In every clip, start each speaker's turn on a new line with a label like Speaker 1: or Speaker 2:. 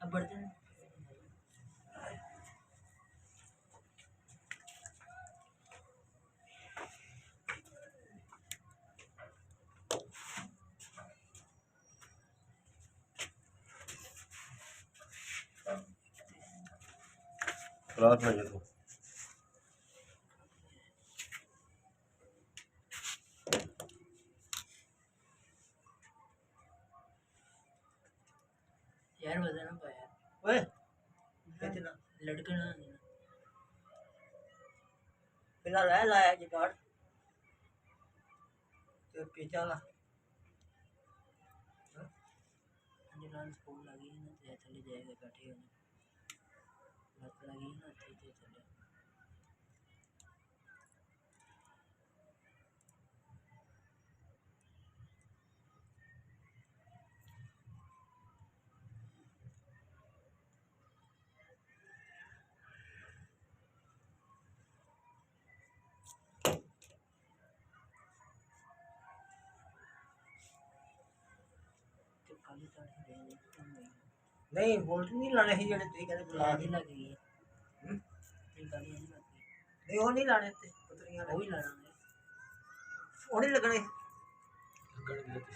Speaker 1: बर्तन
Speaker 2: रात में तो
Speaker 1: यार बता ना पाया
Speaker 3: ओए कितना
Speaker 1: लड़का ना
Speaker 3: फिलहाल है लाया जी कार्ड तो पीछा ला
Speaker 1: अंजलान स्कूल लगी है ना तो चले जाएगा बैठे होने लत लगी है ना तो चले तो काली साड़ी दे दे
Speaker 3: नहीं बोल्ट नहीं लाने ही जेड़े तुई कहते बुला
Speaker 1: लादी
Speaker 3: दी
Speaker 1: लग गई है तीन काली नहीं लग गई
Speaker 3: नहीं वो नहीं लाने ते पतरियां
Speaker 1: वो ही लड़ांगे
Speaker 3: वो नहीं लगने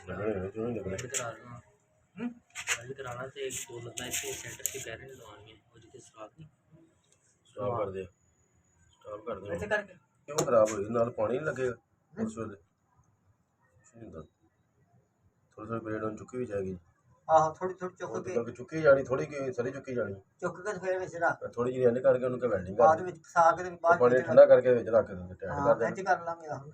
Speaker 2: लगने जो नहीं लगने
Speaker 1: करा दूंगा पहले कराना से एक दो लगना इसके सेंटर से कह रहे हैं लगवाएंगे और जितने स्टॉक नहीं
Speaker 2: स्टॉप कर दे स्टॉप कर दे
Speaker 3: ऐसे करके
Speaker 2: क्यों खराब हो गई नाल पानी नहीं लगेगा उस वेले थोड़ी थोड़ी ब्रेड on चुकी भी जाएगी
Speaker 3: आहो थोड़ी थोड़ी चुक के
Speaker 2: क्योंकि चुकी जानी थोड़ी की सारी चुकी जानी
Speaker 3: चुक के फिर ਵਿੱਚ ਰੱਖ
Speaker 2: थोड़ी जी एंड करके उनके वेल्डिंग
Speaker 3: ਬਾਅਦ
Speaker 2: कर
Speaker 3: ਵਿੱਚ ਫਸਾ ਕੇ ਤੇ ਬਾਅਦ
Speaker 2: पानी
Speaker 3: ਵਿੱਚ
Speaker 2: ठंडा करके ਵਿੱਚ रख दे टाइट
Speaker 3: ਹਾਂ
Speaker 2: कर
Speaker 3: ਇੰਜ
Speaker 2: दे
Speaker 3: ਕਰ ਲਾਂਗੇ ਆਹੋ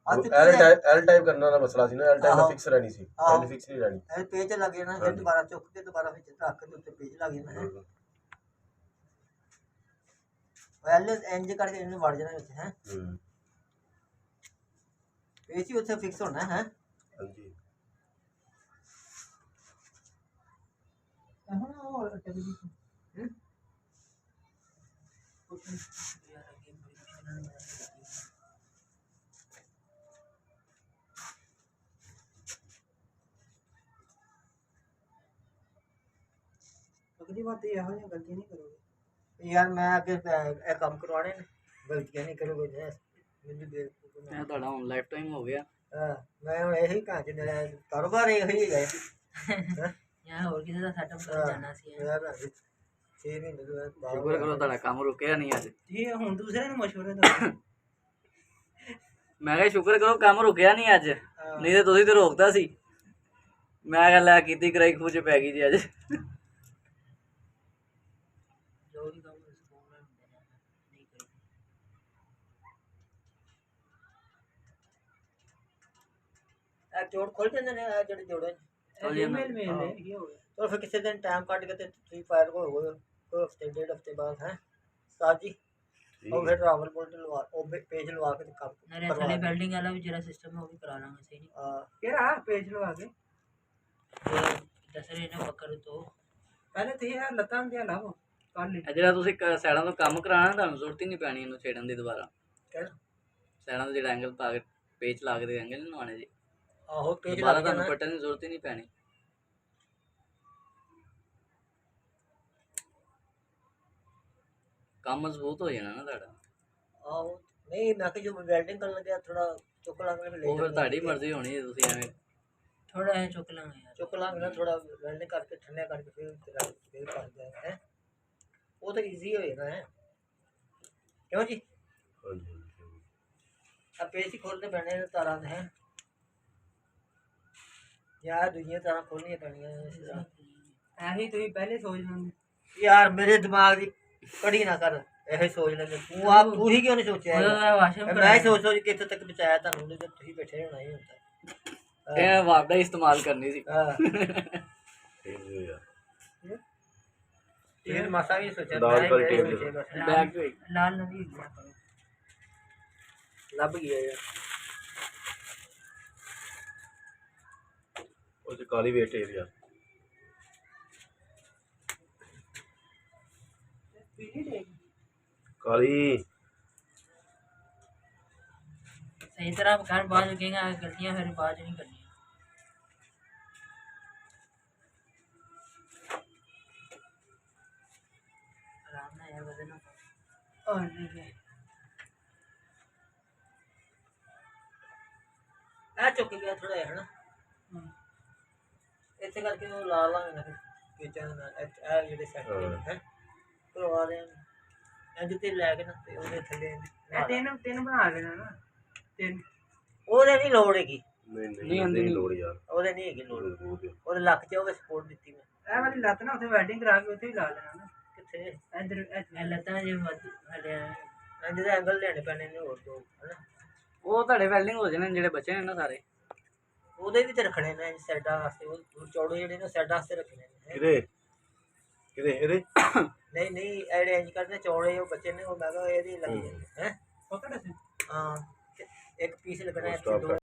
Speaker 2: एल टाइप करना ਦਾ ਮਸਲਾ ਸੀ ਨਾ एल टाइप ਫਿਕਸ ਰਹਿਣੀ ਸੀ ਐਲ ਫਿਕਸ ਨਹੀਂ ਰਹਿਣੀ
Speaker 3: ਇਹ ਪੇਜ ਲੱਗ ਜਾਣਾ ਫਿਰ ਦੁਬਾਰਾ ਚੁੱਕ ਕੇ ਦੁਬਾਰਾ ਵਿੱਚ ਰੱਖ ਕੇ ਉੱਤੇ ਪੇਜ ਲੱਗ ਜਾਣਾ ਹੈ ਪਹਿਲੇ ਇੰਜ ਕਰਕੇ ਇਹਨੂੰ ਵੜ ਜਾਣਾ ਵਿੱਚ ਹੈ ਪੇਜ ਹੀ ਉੱਥੇ ਫਿਕਸ ਹੋਣਾ ਹੈ
Speaker 2: ਹਾਂਜੀ
Speaker 3: ਹੁਣ ਉਹ ਟੈਲੀਵਿਜ਼ਨ
Speaker 1: यार आगे बड़ी मुश्किल है
Speaker 3: ਅਗਲੀ ਵਾਰ ਤੇ ਇਹੋ ਜਿਹੀਆਂ ਗਲਤੀਆਂ ਨਹੀਂ ਕਰੋਗੇ ਯਾਰ ਮੈਂ ਅੱਗੇ ਇਹ ਕੰਮ ਕਰਵਾਣੇ ਨੇ ਗਲਤੀਆਂ ਨਹੀਂ ਕਰੋਗੇ ਮੈਨੂੰ ਬੇਵਕੂਫ
Speaker 1: मैं ਤੁਹਾਡਾ ਹੁਣ ਲਾਈਫ ਟਾਈਮ ਹੋ ਗਿਆ
Speaker 3: ਹਾਂ ਮੈਂ ਹੁਣ ਇਹੀ ਕਹਾਂ ਕਿ ਮੇਰਾ ਕਾਰੋਬਾਰ ਇਹੋ ਹੀ ਹੈ
Speaker 1: ਯਾਰ ਹੋਰ ਕਿਸੇ ਦਾ ਸੈਟਅਪ ਕਰ ਜਾਣਾ ਸੀ
Speaker 3: ਯਾਰ 6 ਮਹੀਨੇ ਤੋਂ ਬਾਅਦ
Speaker 1: ਸ਼ੁਕਰ ਕਰੋ ਤੁਹਾਡਾ ਕੰਮ ਰੁਕਿਆ ਨਹੀਂ ਅੱਜ
Speaker 3: ਇਹ ਹੁਣ ਦੂਸਰੇ ਨੂੰ ਮਸ਼ਵਰਾ ਦੋ
Speaker 1: ਮੈਂ ਕਿਹਾ ਸ਼ੁਕਰ ਕਰੋ ਕੰਮ ਰੁਕਿਆ ਨਹੀਂ ਅੱਜ ਨਹੀਂ ਤੇ ਤੁਸੀਂ ਤੇ ਰੋਕਦਾ ਸੀ ਮੈਂ ਕਿਹਾ ਲੈ ਕੀਤੀ ਕਰਾਈ ਖੂਚ ਪੈ ਗਈ ਜੀ ਅੱਜ ਜੋ ਵੀ ਕੰਮ ਸਕੂਲ ਨਾਲ ਹੁੰਦੇ ਨੇ ਨਹੀਂ ਕਰੀ
Speaker 3: ਇਹ ਜੋੜ ਖੋਲ ਜਾਂਦੇ ਨੇ ਇਹ ਜਿਹੜੇ ਜੋੜੇ ਮੇਲ ਨੇ ਕੀ ਹੋ ਗਿਆ ਚਲੋ ਫਿਰ ਕਿਸੇ ਦਿਨ ਟਾਈਮ ਕੱਢ ਕੇ ਤੇ ਤੁਸੀਂ ਫਾਇਰ ਹੋਵੋਗੇ ਕੋਈ ਹਫਤੇ ਡੇਢ ਹਫਤੇ ਬਾਅਦ ਹੈ ਸਾਜੀ ਉਹ ਫਿਰ ਰਾਵਲ ਬੋਲਟ ਲਵਾ ਉਹ ਪੇਜ ਲਵਾ ਕੇ ਕੰਮ
Speaker 1: ਮੇਰੇ ਥੱਲੇ ਬਿਲਡਿੰਗ ਵਾਲਾ ਵੀ ਜਿਹੜਾ ਸਿਸਟਮ ਹੈ ਉਹ ਵੀ ਕਰਾ ਲਾਂਗੇ ਸਹੀ ਨਹੀਂ
Speaker 3: ਕਿਹੜਾ ਪੇਜ ਲਵਾ ਕੇ
Speaker 1: ਦਸਰੇ ਨੇ ਬੱਕਰ ਤੋਂ
Speaker 3: ਪਹਿਲੇ ਤੇ ਇਹ ਲੱਤਾਂ ਦੇ ਲਾਵੋ ਕੱਲ ਲਈ
Speaker 1: ਜਿਹੜਾ ਤੁਸੀਂ ਸਾਈਡਾਂ ਤੋਂ ਕੰਮ ਕਰਾਣਾ ਤੁਹਾਨੂੰ ਜ਼ਰੂਰਤ ਹੀ ਨਹੀਂ ਪੈਣੀ ਇਹਨੂੰ ਛੇੜਨ ਦੀ ਦੁਬਾਰਾ
Speaker 3: ਕਿਹੜਾ
Speaker 1: ਸਾਈਡਾਂ ਤੋਂ ਜਿਹੜਾ ਐਂਗਲ ਪਾ ਕੇ ਪੇਚ ਲਾ ਕੇ ਦੇ ਐਂਗਲ ਨਹੀਂ ਲਵਾਣੇ ਜੀ
Speaker 3: ਆਹੋ ਪੇਜ
Speaker 1: ਦੁਬਾਰਾ
Speaker 3: ਲੱਗ
Speaker 1: ਤੁਹਾਨੂੰ
Speaker 3: ਜਾਣਾ
Speaker 1: ਪੱਟਣ ਦੀ ਜ਼ਰੂਰਤ ਹੀ ਨਹੀਂ ਪੈਣੀ ਕੰਮ ਮਜ਼ਬੂਤ ਹੋ ਜਾਣਾ ਨਾ ਤੁਹਾਡਾ
Speaker 3: ਆਹੋ ਨਹੀਂ ਮੈਂ ਕਿ ਜੋ ਵੈਲਡਿੰਗ ਕਰਨ ਲੱਗਿਆ ਥੋੜਾ ਚੁੱਕ ਲਾਂਗੇ ਫਿਰ
Speaker 1: ਉਹ ਫਿਰ ਤੁਹਾਡੀ ਮਰਜ਼ੀ ਹੋਣੀ ਹੈ ਤੁਸੀਂ ਐਵੇਂ ਥੋੜਾ ਐ ਚੁੱਕ ਲਾਂਗੇ ਯਾਰ
Speaker 3: ਚੁੱਕ ਲਾਂਗੇ ਨਾ ਥੋੜਾ ਵੈਲਡਿੰਗ ਕਰਕੇ ਠੰਡਾ ਕਰਕੇ ਫਿਰ ਕਰ ਜਾਏ ਹੈ ਉਹ ਤਾਂ ਈਜ਼ੀ ਹੋ ਜਾਣਾ ਹੈ ਕਿਉਂ ਜੀ
Speaker 2: ਹਾਂਜੀ
Speaker 3: ਆ ਪੇਜ ਹੀ ਖੋਲਦੇ ਪੈਣੇ ਨੇ ਤਾਰਾਂ ਦੇ ਹੈ ਯਾਰ ਦੁਨੀਆ ਤਾਰਾਂ ਖੋਲਣੀਆਂ ਪੈਣੀਆਂ ਐਹੀ ਤੁਸੀਂ ਪਹਿਲੇ ਸੋਚ ਲੈਂਦੇ ਯਾਰ ਮੇਰੇ ਦਿਮਾਗ ਦੀ ਕੜੀ ਨਾ ਕਰ ਇਹ ਸੋਚ ਲੈਂਦੇ ਤੂੰ ਹੀ ਕਿਉਂ ਨਹੀਂ ਸੋਚਿਆ ਮੈਂ ਹੀ ਸੋਚ ਕੇ ਇੱਥੇ ਤੱਕ ਬਚਾਇਆ ਤੁਹਾਨੂੰ ਨਹੀਂ ਤੇ ਤੁਸੀਂ ਬੈਠੇ ਹੋਣਾ ਹੀ ਹੁੰਦਾ
Speaker 1: ਇਹ ਵਾਪਦਾ ਇਸਤੇਮਾਲ ਕਰਨੀ ਸੀ
Speaker 3: ਹਾਂ
Speaker 2: ਠੀਕ ਹੋ ਯਾਰ
Speaker 3: ਇਹ ਮਾਸਾ ਵੀ ਸੋਚਿਆ
Speaker 2: ਦਾਲ ਪਰ ਟੇਬ
Speaker 1: ਬੈਗ ਤੇ ਲਾਲ ਨਵੀਂ ਲਿਆ ਕਰੋ
Speaker 3: ਲੱਭ ਗਿਆ ਯਾਰ
Speaker 2: ਉਹ ਤੇ ਕਾਲੀ ਵੇਟ ਹੈ ਯਾਰ ਕਾਲੀ
Speaker 1: सही तरह घर बाज रुकेगा गलतियां फिर बाज नहीं करनी
Speaker 3: ਇਹ ਚੁੱਕ ਗਿਆ ਥੋੜਾ ਜਿਹਾ ਹਨਾ ਇੱਥੇ ਕਰਕੇ ਉਹ ਲਾ ਲਾਂਗੇ ਨਾ ਕਿਚਨ ਨਾਲ ਇਹ ਜਿਹੜੇ ਸੈੱਟ ਹੈ ਕਰਵਾ ਦੇ ਇੰਜ ਤੇ ਲੈ ਕੇ ਨਾ ਤੇ ਉਹਦੇ ਥੱਲੇ ਤਿੰਨ ਬਣਾ ਦੇਣਾ ਨਾ ਤਿੰਨ ਉਹਦੇ ਨਹੀਂ ਲੋੜ ਹੈਗੀ
Speaker 2: ਨਹੀਂ ਨਹੀਂ ਲੋੜ ਯਾਰ
Speaker 3: ਉਹਦੇ ਨਹੀਂ ਹੈਗੀ ਲੋੜ ਉਹਦੇ ਲੱਕ 'ਚ ਉਹਦੇ ਸਪੋਰਟ ਦਿੱਤੀ ਮੈਂ ਇਹ ਵਾਲੀ ਲੱਤ ਨਾ ਉੱਥੇ ਵੈਲਡਿੰਗ ਕਰਾ ਕੇ ਉੱਥੇ ਹੀ ਲਾ ਦੇਣਾ ਨਾ ਕਿੱਥੇ ਇੱਧਰ ਇਹ ਲੱਤਾਂ ਜੇ ਹਲਿਆ ਇੰਜ ਦੇ ਐਂਗਲ ਲੈਣੇ ਪੈਣੇ ਨੇ ਹੋਰ ਦੋ ਹਨਾ
Speaker 1: ਉਹ ਤੁਹਾਡੇ ਵੈਲਡਿੰਗ ਹੋ ਜਾਣੇ ਜਿਹੜੇ ਬੱਚੇ ਨੇ ਨਾ ਸਾਰੇ
Speaker 3: ਉਹਦੇ ਵੀ ਤੇ ਰੱਖਣੇ ਨੇ ਸਾਈਡਾਂ ਵਾਸਤੇ ਉਹ ਚੌੜੇ ਜਿਹੜੇ ਨੇ ਸਾਈਡਾਂ ਵਾਸਤੇ ਰੱਖਣੇ ਨੇ
Speaker 2: ਕਿਹਦੇ ਇਹਦੇ
Speaker 3: ਨਹੀਂ ਨਹੀਂ ਐਡੇ ਇੰਜ ਕਰਦੇ ਚੌੜੇ ਉਹ ਬੱਚੇ ਨੇ ਉਹ ਮੈਂ ਕਿਹਾ ਇਹਦੀ ਲੱਗ ਜਾਂਦੇ ਹੈ ਹਾਂ ਇੱਕ ਪੀਸ ਲੱਗਣਾ ਇੱਥੇ ਦੋ